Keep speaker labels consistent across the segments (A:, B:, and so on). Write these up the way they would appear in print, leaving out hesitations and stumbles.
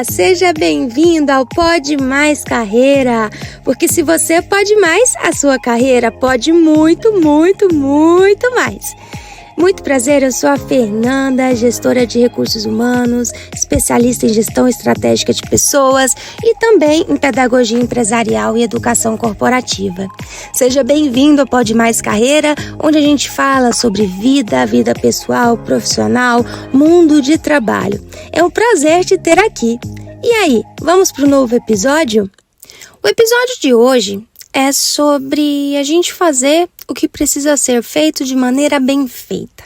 A: Seja bem-vindo ao Pode Mais Carreira, porque se você pode mais, a sua carreira pode muito, muito, muito mais. Muito prazer, eu sou a Fernanda, gestora de recursos humanos, especialista em gestão estratégica de pessoas e também em pedagogia empresarial e educação corporativa. Seja bem-vindo ao Pode Mais Carreira, onde a gente fala sobre vida pessoal, profissional, mundo de trabalho. É um prazer te ter aqui. E aí, vamos para o novo episódio? O episódio de hoje é sobre a gente fazer o que precisa ser feito de maneira bem feita.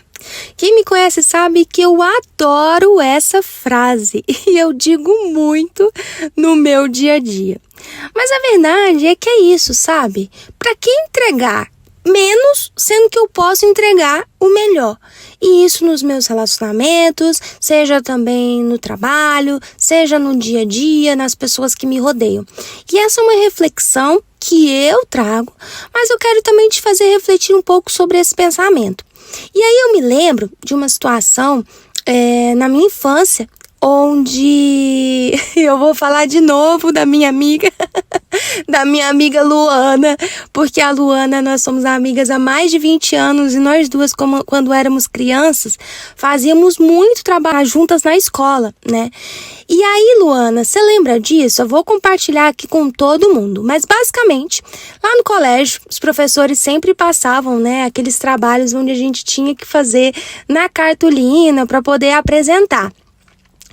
A: Quem me conhece sabe que eu adoro essa frase e eu digo muito no meu dia a dia. Mas a verdade é que é isso, sabe? Para que entregar menos, sendo que eu posso entregar o melhor? E isso nos meus relacionamentos, seja também no trabalho, seja no dia a dia, nas pessoas que me rodeiam. E essa é uma reflexão que eu trago, mas eu quero também te fazer refletir um pouco sobre esse pensamento. E aí eu me lembro de uma situação na minha infância, onde eu vou falar de novo da minha amiga, da minha amiga Luana, porque a Luana, nós somos amigas há mais de 20 anos e nós duas, quando éramos crianças, fazíamos muito trabalho juntas na escola, né? E aí, Luana, você lembra disso? Eu vou compartilhar aqui com todo mundo, mas basicamente, lá no colégio, os professores sempre passavam, né, aqueles trabalhos onde a gente tinha que fazer na cartolina para poder apresentar.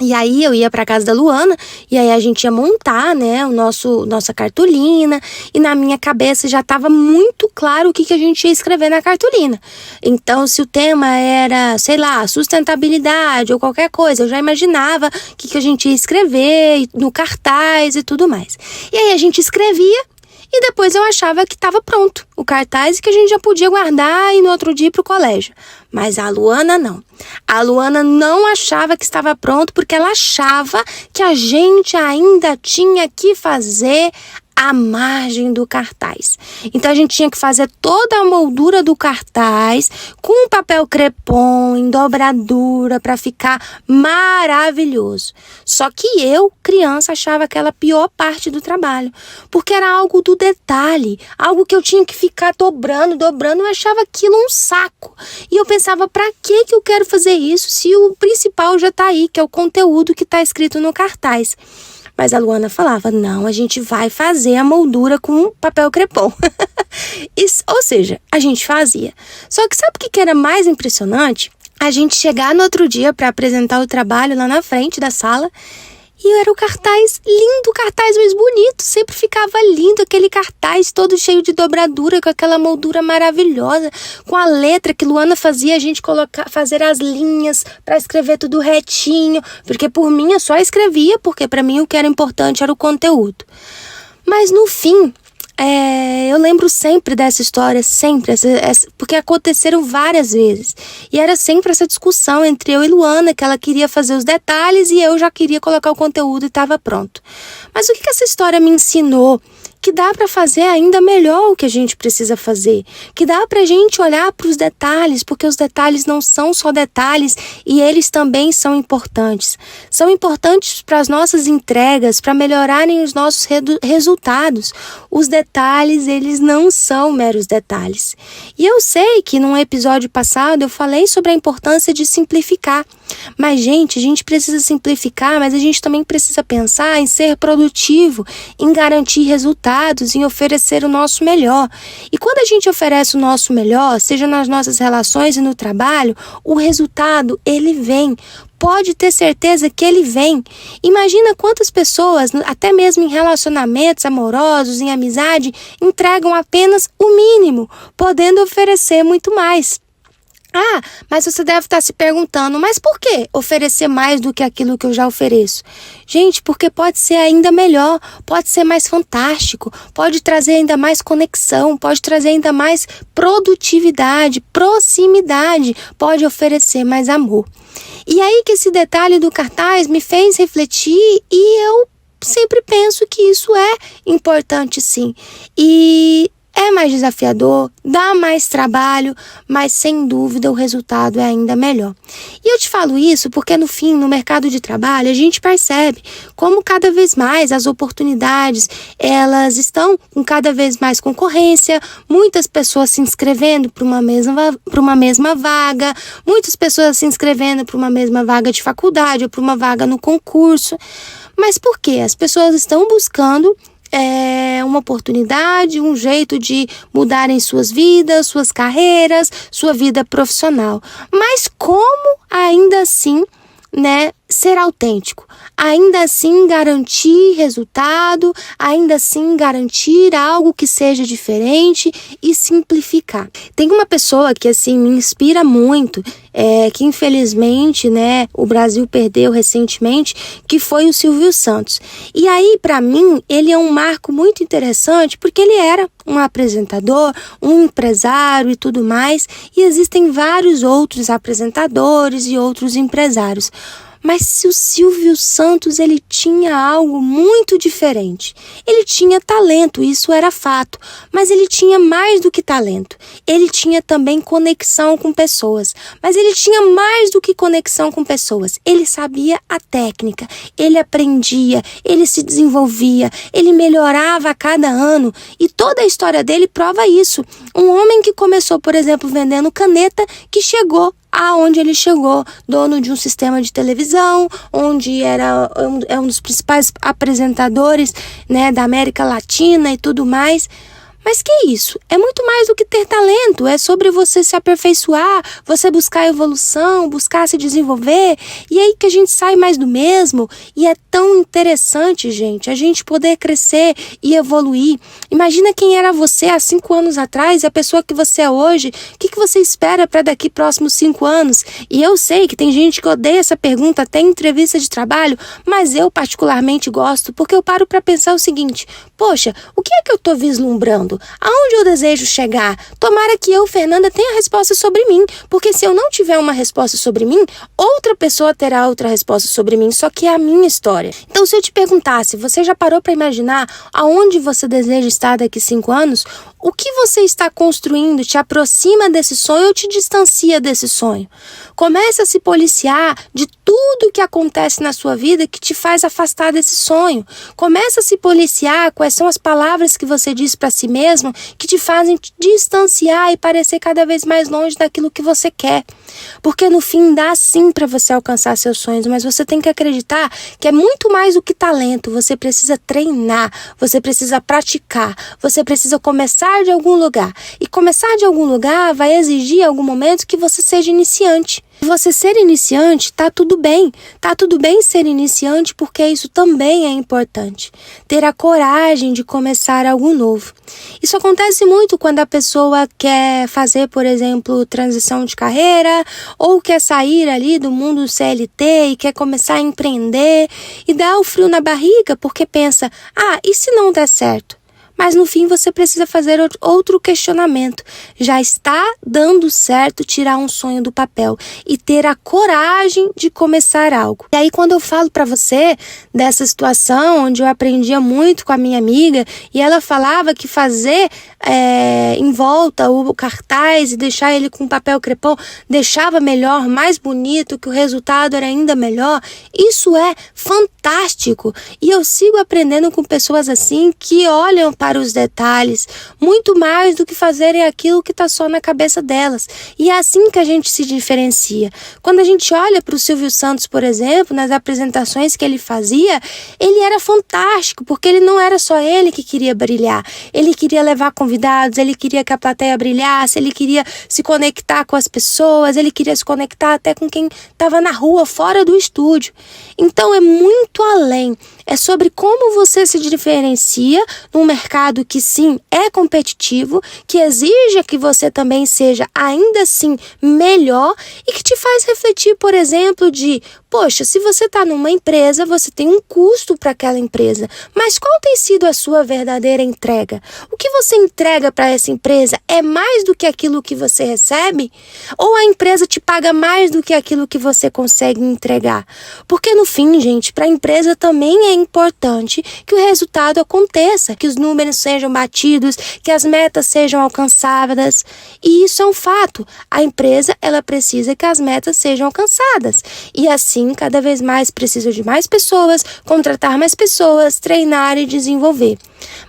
A: E aí eu ia para casa da Luana e aí a gente ia montar, né, nossa cartolina, e na minha cabeça já estava muito claro o que a gente ia escrever na cartolina. Então, se o tema era, sei lá, sustentabilidade ou qualquer coisa, eu já imaginava o que a gente ia escrever no cartaz e tudo mais. E aí a gente escrevia e depois eu achava que estava pronto o cartaz e que a gente já podia guardar e no outro dia ir para o colégio. Mas a Luana não. A Luana não achava que estava pronto porque ela achava que a gente ainda tinha que fazer a margem do cartaz. Então a gente tinha que fazer toda a moldura do cartaz com papel crepom em dobradura para ficar maravilhoso. Só que eu, criança, achava aquela pior parte do trabalho, porque era algo do detalhe, algo que eu tinha que ficar dobrando, eu achava aquilo um saco. E eu pensava, para que eu quero fazer isso se o principal já está aí, que é o conteúdo que está escrito no cartaz? Mas a Luana falava, não, a gente vai fazer a moldura com papel crepom. Ou seja, a gente fazia. Só que sabe o que era mais impressionante? A gente chegar no outro dia para apresentar o trabalho lá na frente da sala e era o cartaz lindo, o cartaz mais bonito. Sempre ficava lindo aquele cartaz todo cheio de dobradura, com aquela moldura maravilhosa, com a letra que Luana fazia a gente fazer as linhas para escrever tudo retinho, porque por mim eu só escrevia, porque para mim o que era importante era o conteúdo. Mas no fim, eu lembro sempre dessa história, sempre, porque aconteceram várias vezes. E era sempre essa discussão entre eu e Luana, que ela queria fazer os detalhes e eu já queria colocar o conteúdo e estava pronto. Mas o que essa história me ensinou? Que dá para fazer ainda melhor o que a gente precisa fazer, que dá para a gente olhar para os detalhes, porque os detalhes não são só detalhes e eles também são importantes. São importantes para as nossas entregas, para melhorarem os nossos resultados. Os detalhes, eles não são meros detalhes. E eu sei que num episódio passado eu falei sobre a importância de simplificar. Mas, gente, a gente precisa simplificar, mas a gente também precisa pensar em ser produtivo, em garantir resultados, em oferecer o nosso melhor. E quando a gente oferece o nosso melhor, seja nas nossas relações e no trabalho, o resultado, ele vem. Pode ter certeza que ele vem. Imagina quantas pessoas, até mesmo em relacionamentos amorosos, em amizade, entregam apenas o mínimo, podendo oferecer muito mais. Ah, mas você deve estar se perguntando, mas por que oferecer mais do que aquilo que eu já ofereço? Gente, porque pode ser ainda melhor, pode ser mais fantástico, pode trazer ainda mais conexão, pode trazer ainda mais produtividade, proximidade, pode oferecer mais amor. E aí que esse detalhe do cartaz me fez refletir e eu sempre penso que isso é importante sim. E é mais desafiador, dá mais trabalho, mas sem dúvida o resultado é ainda melhor. E eu te falo isso porque no fim, no mercado de trabalho, a gente percebe como cada vez mais as oportunidades, elas estão com cada vez mais concorrência, muitas pessoas se inscrevendo para uma mesma vaga, muitas pessoas se inscrevendo para uma mesma vaga de faculdade ou para uma vaga no concurso. Mas por quê? As pessoas estão buscando uma oportunidade, um jeito de mudarem suas vidas, suas carreiras, sua vida profissional. Mas como ainda assim, ser autêntico? Ainda assim garantir resultado, ainda assim garantir algo que seja diferente e simplificar. Tem uma pessoa que assim me inspira muito, que infelizmente, o Brasil perdeu recentemente, que foi o Silvio Santos. E aí, para mim, ele é um marco muito interessante porque ele era um apresentador, um empresário e tudo mais, e existem vários outros apresentadores e outros empresários. Mas se o Silvio Santos, ele tinha algo muito diferente. Ele tinha talento, isso era fato, mas ele tinha mais do que talento. Ele tinha também conexão com pessoas, mas ele tinha mais do que conexão com pessoas. Ele sabia a técnica, ele aprendia, ele se desenvolvia, ele melhorava a cada ano e toda a história dele prova isso. Um homem que começou, por exemplo, vendendo caneta, que chegou aonde ele chegou, dono de um sistema de televisão, onde é um dos principais apresentadores, da América Latina e tudo mais. Mas que é isso? É muito mais do que ter talento, é sobre você se aperfeiçoar, você buscar evolução, buscar se desenvolver, e aí que a gente sai mais do mesmo, e é tão interessante, gente, a gente poder crescer e evoluir. Imagina quem era você há 5 anos atrás e a pessoa que você é hoje, o que você espera para daqui próximos 5 anos? E eu sei que tem gente que odeia essa pergunta até em entrevista de trabalho, mas eu particularmente gosto, porque eu paro para pensar o seguinte: poxa, o que é que eu estou vislumbrando? Aonde eu desejo chegar? Tomara que eu, Fernanda, tenha resposta sobre mim, porque se eu não tiver uma resposta sobre mim, outra pessoa terá outra resposta sobre mim, só que é a minha história. Então, se eu te perguntasse, você já parou para imaginar aonde você deseja estar daqui 5 anos? O que você está construindo te aproxima desse sonho ou te distancia desse sonho? Comece a se policiar de tudo que acontece na sua vida que te faz afastar desse sonho. Comece a se policiar quais são as palavras que você diz para si mesmo que te fazem te distanciar e parecer cada vez mais longe daquilo que você quer. Porque no fim dá sim para você alcançar seus sonhos, mas você tem que acreditar que é muito mais do que talento. Você precisa treinar, você precisa praticar, você precisa começar de algum lugar. E começar de algum lugar vai exigir em algum momento que você seja iniciante. Você ser iniciante, tá tudo bem ser iniciante, porque isso também é importante. Ter a coragem de começar algo novo. Isso acontece muito quando a pessoa quer fazer, por exemplo, transição de carreira, ou quer sair ali do mundo CLT e quer começar a empreender, e dá o frio na barriga porque pensa, e se não der certo? Mas no fim você precisa fazer outro questionamento. Já está dando certo tirar um sonho do papel e ter a coragem de começar algo. E aí quando eu falo para você dessa situação onde eu aprendia muito com a minha amiga e ela falava que fazer em volta o cartaz e deixar ele com papel crepom deixava melhor, mais bonito, que o resultado era ainda melhor, isso é fantástico. E eu sigo aprendendo com pessoas assim que olham para os detalhes, muito mais do que fazerem aquilo que está só na cabeça delas. E é assim que a gente se diferencia. Quando a gente olha para o Silvio Santos, por exemplo, nas apresentações que ele fazia, ele era fantástico, porque ele não era só ele que queria brilhar. Ele queria levar convidados, ele queria que a plateia brilhasse, ele queria se conectar com as pessoas, ele queria se conectar até com quem estava na rua, fora do estúdio. Então é muito além. É sobre como você se diferencia num mercado que sim é competitivo, que exige que você também seja ainda assim melhor e que te faz refletir, por exemplo, Poxa, se você está numa empresa, você tem um custo para aquela empresa, mas qual tem sido a sua verdadeira entrega? O que você entrega para essa empresa é mais do que aquilo que você recebe? Ou a empresa te paga mais do que aquilo que você consegue entregar? Porque no fim, gente, para a empresa também é importante que o resultado aconteça, que os números sejam batidos, que as metas sejam alcançadas. E isso é um fato. A empresa, ela precisa que as metas sejam alcançadas. E assim, cada vez mais precisa de mais pessoas, contratar mais pessoas, treinar e desenvolver.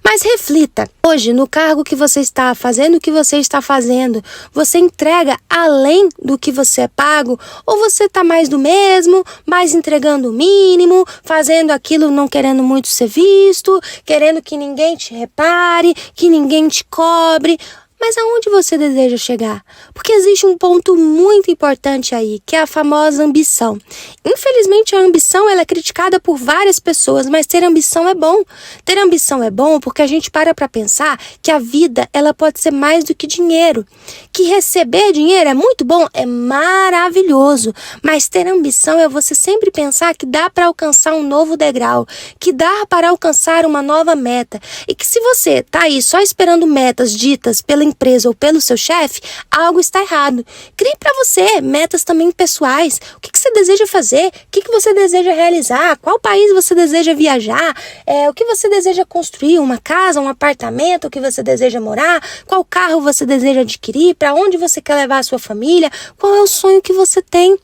A: Mas reflita, hoje no cargo que você está fazendo, o que você está fazendo, você entrega além do que você é pago? Ou você está mais do mesmo, mais entregando o mínimo, fazendo aquilo não querendo muito ser visto, querendo que ninguém te repare, que ninguém te cobre? Mas aonde você deseja chegar? Porque existe um ponto muito importante aí, que é a famosa ambição. Infelizmente, a ambição ela é criticada por várias pessoas, mas ter ambição é bom. Ter ambição é bom porque a gente para pensar que a vida ela pode ser mais do que dinheiro. Que receber dinheiro é muito bom, é maravilhoso. Mas ter ambição é você sempre pensar que dá para alcançar um novo degrau, que dá para alcançar uma nova meta. E que se você está aí só esperando metas ditas pela empresa ou pelo seu chefe, algo está errado. Crie para você metas também pessoais. O que você deseja fazer? O que você deseja realizar? Qual país você deseja viajar? O que você deseja construir? Uma casa, um apartamento? O que você deseja morar? Qual carro você deseja adquirir? Para onde você quer levar a sua família? Qual é o sonho que você tem?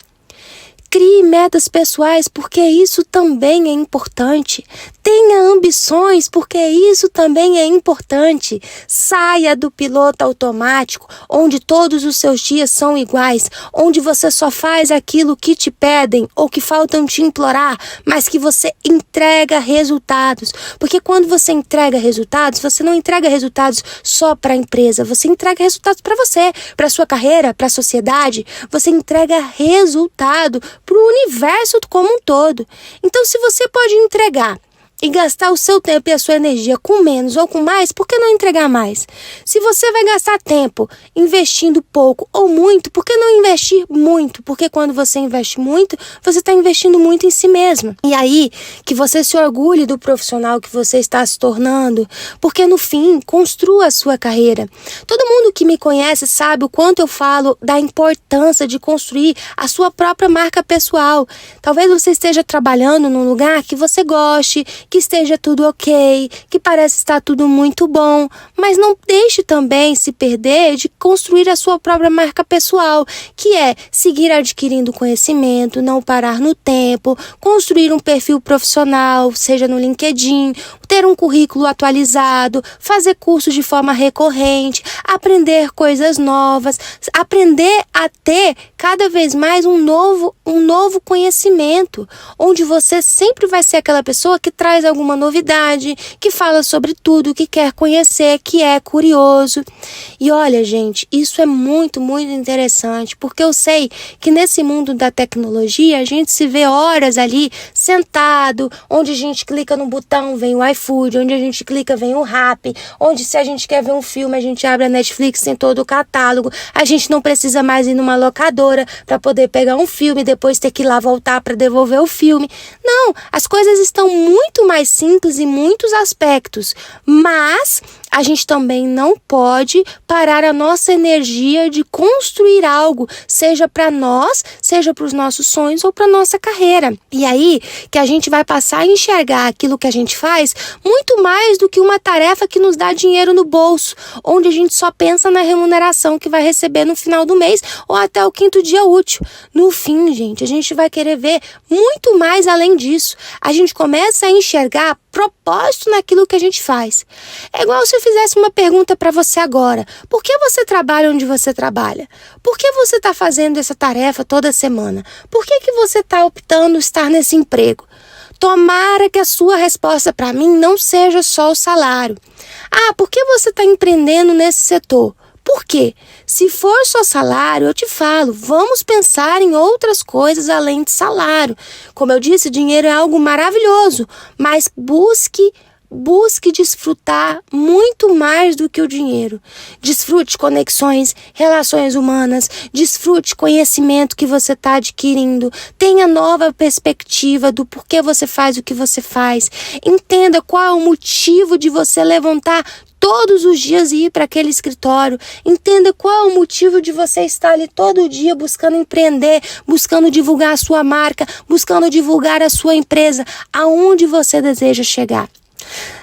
A: Crie metas pessoais, porque isso também é importante. Tenha ambições, porque isso também é importante. Saia do piloto automático, onde todos os seus dias são iguais, onde você só faz aquilo que te pedem ou que faltam te implorar, mas que você entrega resultados. Porque quando você entrega resultados, você não entrega resultados só para a empresa, você entrega resultados para você, para a sua carreira, para a sociedade. Você entrega resultado para o universo como um todo. Então, se você pode entregar e gastar o seu tempo e a sua energia com menos ou com mais, por que não entregar mais? Se você vai gastar tempo investindo pouco ou muito, por que não investir muito? Porque quando você investe muito, você está investindo muito em si mesmo. E aí, que você se orgulhe do profissional que você está se tornando, porque no fim, construa a sua carreira. Todo mundo que me conhece sabe o quanto eu falo da importância de construir a sua própria marca pessoal. Talvez você esteja trabalhando num lugar que você goste, que esteja tudo ok, que parece estar tudo muito bom, mas não deixe também se perder de construir a sua própria marca pessoal, que é seguir adquirindo conhecimento, não parar no tempo, construir um perfil profissional, seja no LinkedIn, ter um currículo atualizado, fazer cursos de forma recorrente, aprender coisas novas, aprender a ter cada vez mais um novo conhecimento, onde você sempre vai ser aquela pessoa que traz alguma novidade, que fala sobre tudo, que quer conhecer, que é curioso. E olha, gente, isso é muito, muito interessante, porque eu sei que nesse mundo da tecnologia, a gente se vê horas ali sentado, onde a gente clica no botão, vem o iFood, onde a gente clica, vem o Rappi, onde se a gente quer ver um filme, a gente abre a Netflix, tem todo o catálogo, a gente não precisa mais ir numa locadora para poder pegar um filme e depois ter que ir lá voltar para devolver o filme. Não, as coisas estão muito mais simples em muitos aspectos, mas a gente também não pode parar a nossa energia de construir algo, seja para nós, seja para os nossos sonhos ou para nossa carreira. E aí que a gente vai passar a enxergar aquilo que a gente faz muito mais do que uma tarefa que nos dá dinheiro no bolso, onde a gente só pensa na remuneração que vai receber no final do mês ou até o 5º dia útil. No fim, gente, a gente vai querer ver muito mais além disso. A gente começa a enxergar propósito naquilo que a gente faz. É igual se eu fizesse uma pergunta para você agora. Por que você trabalha onde você trabalha? Por que você está fazendo essa tarefa toda semana? Por que você está optando estar nesse emprego? Tomara que a sua resposta para mim não seja só o salário. Ah, por que você está empreendendo nesse setor? Por quê? Se for só salário, eu te falo, vamos pensar em outras coisas além de salário. Como eu disse, dinheiro é algo maravilhoso, mas busque busque desfrutar muito mais do que o dinheiro. Desfrute conexões, relações humanas, desfrute conhecimento que você está adquirindo, tenha nova perspectiva do porquê você faz o que você faz, entenda qual é o motivo de você levantar todos os dias e ir para aquele escritório. Entenda qual é o motivo de você estar ali todo dia buscando empreender, buscando divulgar a sua marca, buscando divulgar a sua empresa, aonde você deseja chegar.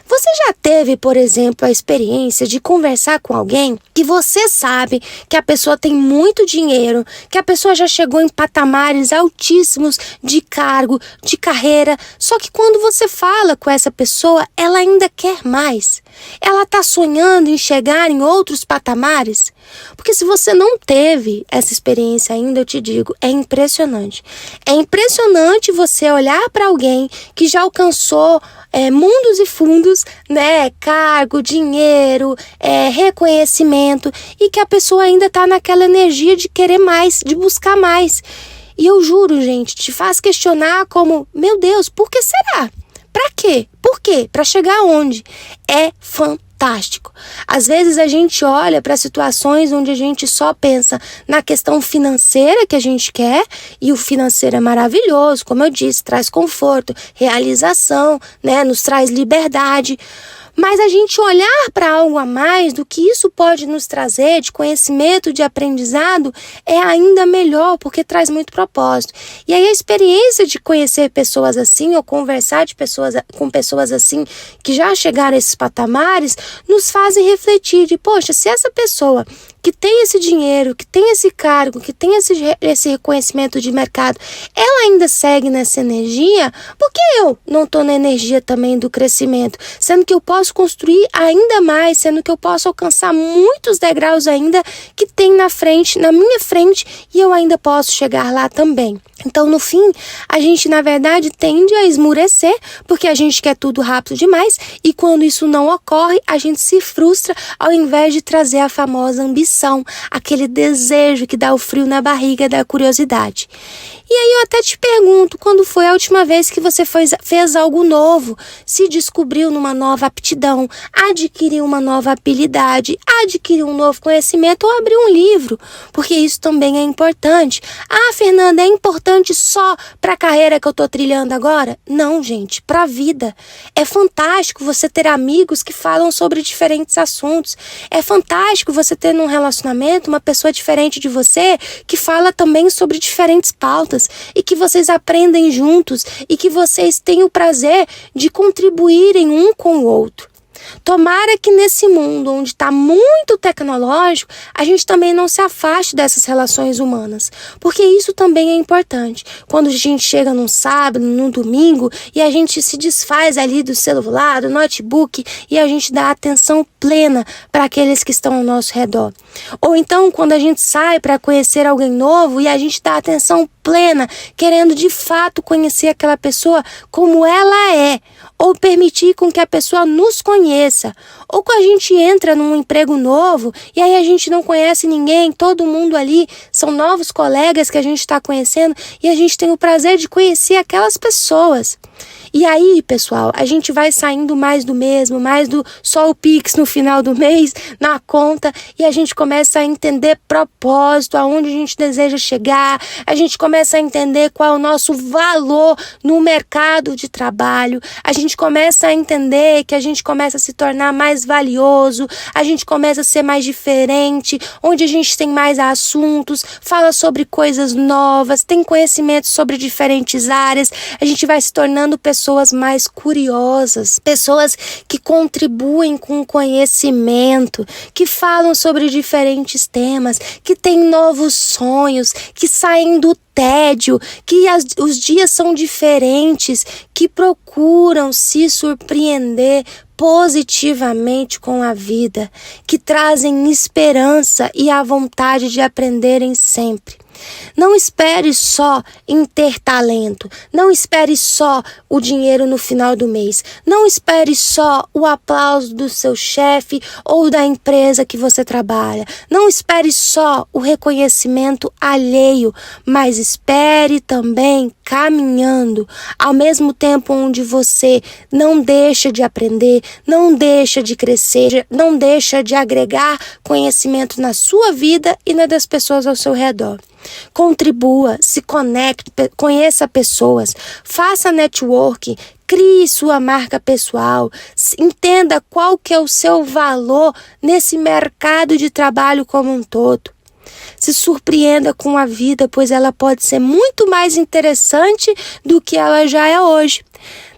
A: Você já teve, por exemplo, a experiência de conversar com alguém que você sabe que a pessoa tem muito dinheiro, que a pessoa já chegou em patamares altíssimos de cargo, de carreira, só que quando você fala com essa pessoa, ela ainda quer mais. Ela está sonhando em chegar em outros patamares? Porque se você não teve essa experiência ainda, eu te digo, é impressionante. É impressionante você olhar para alguém que já alcançou mundos e fundos, né? Cargo, dinheiro, reconhecimento, e que a pessoa ainda está naquela energia de querer mais, de buscar mais. E eu juro, gente, te faz questionar como, meu Deus, por que será? Pra quê? Por quê? Pra chegar aonde? É fantástico. Às vezes a gente olha para situações onde a gente só pensa na questão financeira que a gente quer, e o financeiro é maravilhoso, como eu disse, traz conforto, realização, né? Nos traz liberdade. Mas a gente olhar para algo a mais do que isso pode nos trazer de conhecimento, de aprendizado, é ainda melhor, porque traz muito propósito. E aí a experiência de conhecer pessoas assim, ou conversar com pessoas assim, que já chegaram a esses patamares, nos fazem refletir de, poxa, se essa pessoa que tem esse dinheiro, que tem esse cargo, que tem esse reconhecimento de mercado, ela ainda segue nessa energia, por que eu não estou na energia também do crescimento? Sendo que eu posso construir ainda mais, sendo que eu posso alcançar muitos degraus ainda que tem na minha frente, e eu ainda posso chegar lá também. Então, no fim, a gente, na verdade, tende a esmurecer, porque a gente quer tudo rápido demais, e quando isso não ocorre, a gente se frustra, ao invés de trazer a famosa ambição, aquele desejo que dá o frio na barriga da curiosidade. E aí eu até te pergunto, quando foi a última vez que você fez algo novo, se descobriu numa nova aptidão, adquiriu uma nova habilidade, adquiriu um novo conhecimento ou abriu um livro? Porque isso também é importante. Ah, Fernanda, é importante só para a carreira que eu estou trilhando agora? Não, gente, para a vida. É fantástico você ter amigos que falam sobre diferentes assuntos. É fantástico você ter num relacionamento uma pessoa diferente de você que fala também sobre diferentes pautas, e que vocês aprendem juntos e que vocês têm o prazer de contribuírem um com o outro. Tomara que nesse mundo onde está muito tecnológico, a gente também não se afaste dessas relações humanas, porque isso também é importante. Quando a gente chega num sábado, num domingo, e a gente se desfaz ali do celular, do notebook, e a gente dá atenção plena para aqueles que estão ao nosso redor. Ou então, quando a gente sai para conhecer alguém novo e a gente dá atenção plena, querendo de fato conhecer aquela pessoa como ela é, ou permitir com que a pessoa nos conheça. Ou quando a gente entra num emprego novo e aí a gente não conhece ninguém, todo mundo ali são novos colegas que a gente está conhecendo, e a gente tem o prazer de conhecer aquelas pessoas. E aí, pessoal, a gente vai saindo mais do mesmo, mais do só o Pix no final do mês, na conta, e a gente começa a entender propósito, aonde a gente deseja chegar, a gente começa a entender qual é o nosso valor no mercado de trabalho, a gente começa a entender que a gente começa a se tornar mais valioso, a gente começa a ser mais diferente, onde a gente tem mais assuntos, fala sobre coisas novas, tem conhecimento sobre diferentes áreas, a gente vai se tornando pessoas mais curiosas, pessoas que contribuem com conhecimento, que falam sobre diferentes temas, que têm novos sonhos, que saem do tédio, que os dias são diferentes, que procuram se surpreender positivamente com a vida, que trazem esperança e a vontade de aprenderem sempre. Não espere só em ter talento, não espere só o dinheiro no final do mês, não espere só o aplauso do seu chefe ou da empresa que você trabalha, não espere só o reconhecimento alheio, mas espere também caminhando, ao mesmo tempo onde você não deixa de aprender, não deixa de crescer, não deixa de agregar conhecimento na sua vida e na das pessoas ao seu redor. Contribua, se conecte, conheça pessoas, faça networking, crie sua marca pessoal, entenda qual que é o seu valor nesse mercado de trabalho como um todo. Se surpreenda com a vida, pois ela pode ser muito mais interessante do que ela já é hoje.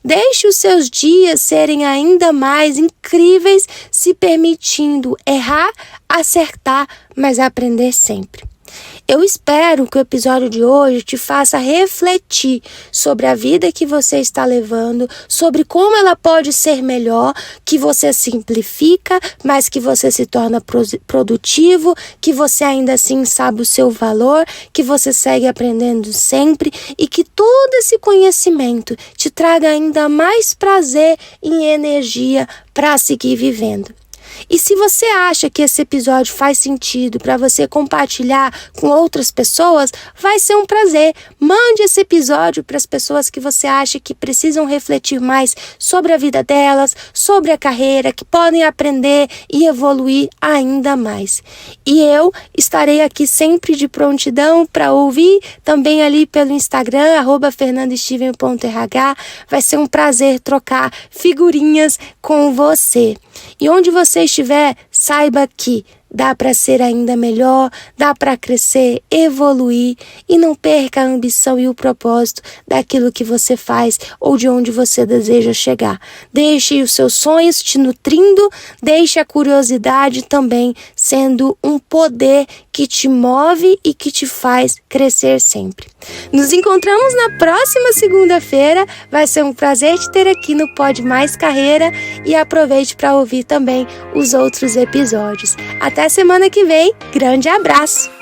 A: Deixe os seus dias serem ainda mais incríveis, se permitindo errar, acertar, mas aprender sempre. Eu espero que o episódio de hoje te faça refletir sobre a vida que você está levando, sobre como ela pode ser melhor, que você simplifica, mas que você se torna produtivo, que você ainda assim sabe o seu valor, que você segue aprendendo sempre e que todo esse conhecimento te traga ainda mais prazer e energia para seguir vivendo. E se você acha que esse episódio faz sentido para você compartilhar com outras pessoas, vai ser um prazer. Mande esse episódio para as pessoas que você acha que precisam refletir mais sobre a vida delas, sobre a carreira, que podem aprender e evoluir ainda mais. E eu estarei aqui sempre de prontidão para ouvir, também ali pelo Instagram, @fernandasteven.rh. Vai ser um prazer trocar figurinhas com você. E onde você estiver, saiba que dá para ser ainda melhor, dá para crescer, evoluir e não perca a ambição e o propósito daquilo que você faz ou de onde você deseja chegar. Deixe os seus sonhos te nutrindo, deixe a curiosidade também sendo um poder que te move e que te faz crescer sempre. Nos encontramos na próxima segunda-feira. Vai ser um prazer te ter aqui no Pode Mais Carreira e aproveite para ouvir também os outros episódios. Até semana que vem. Grande abraço!